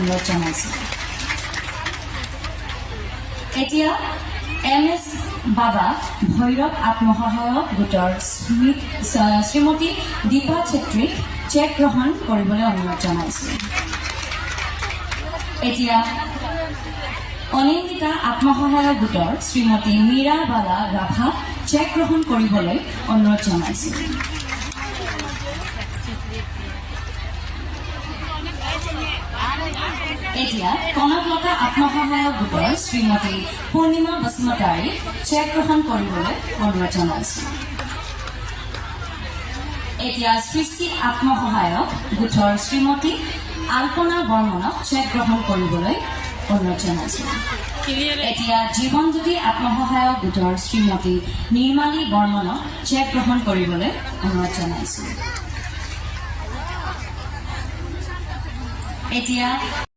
অনুৰোধ জনাইছোঁ। এতিয়া MS বাবা ভৈৰৱ আত্মসহায়ক গোটৰ শ্ৰীমতী দীপা চেত্ৰীক চেক গ্ৰহণ কৰিবলৈ অনুৰোধ জনাইছোঁ। এতিয়া অনিন্দিতা আত্মসহায়ক গোটৰ শ্ৰীমতী মীৰা বালা ৰাভাক চেক গ্ৰহণ কৰিবলৈ অনুৰোধ জনাইছোঁ। এতিয়া কনকলতা আত্মসহায়ক গোটৰ শ্ৰীমতী পূৰ্ণিমা বসুমতাৰীক চেক গ্ৰহণ কৰিবলৈ অনুৰোধ জনাইছোঁ। এতিয়া সৃষ্টি আত্মসহায়ক গোটৰ শ্ৰীমতী আল্পনা বৰ্মনক চেক গ্ৰহণ কৰিবলৈ অনুৰোধ জনাইছোঁ। এতিয়া জীৱনজ্যোতি আত্মসহায়ক গোটৰ শ্ৰীমতী নিৰ্মালী বৰ্মনক চেক গ্ৰহণ কৰিবলৈ অনুৰোধ জনাইছোঁ। এতিয়া